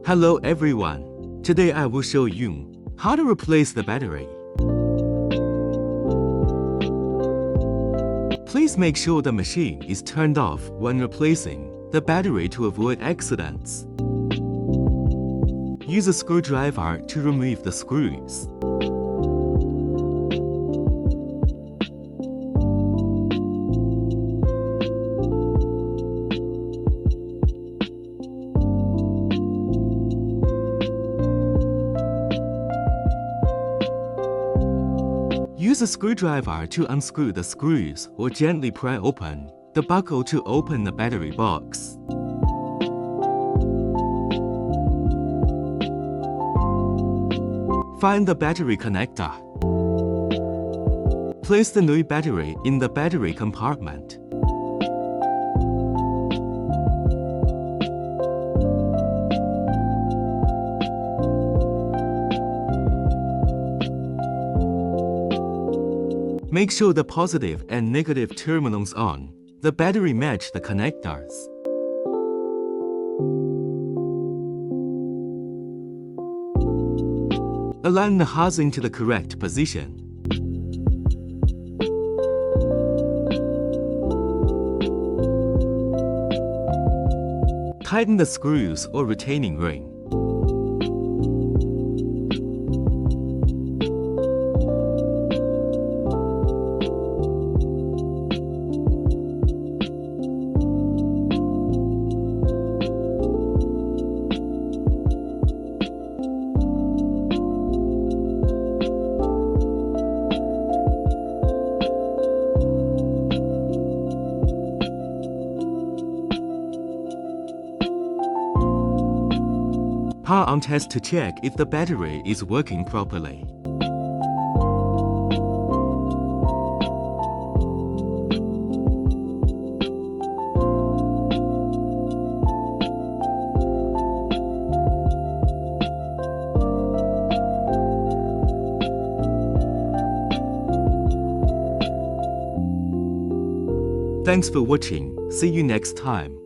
Hello everyone. Today I will show you how to replace the battery. Please make sure the machine is turned off when replacing the battery to avoid accidents. Use a screwdriver to remove the screws. Use a screwdriver to unscrew the screws or gently pry open the buckle to open the battery box. Find the battery connector. Place the new battery in the battery compartment. Make sure the positive and negative terminals on the battery match the connectors. Align the housing to the correct position. Tighten the screws or retaining ring. Power on test to check if the battery is working properly. Thanks for watching. See you next time.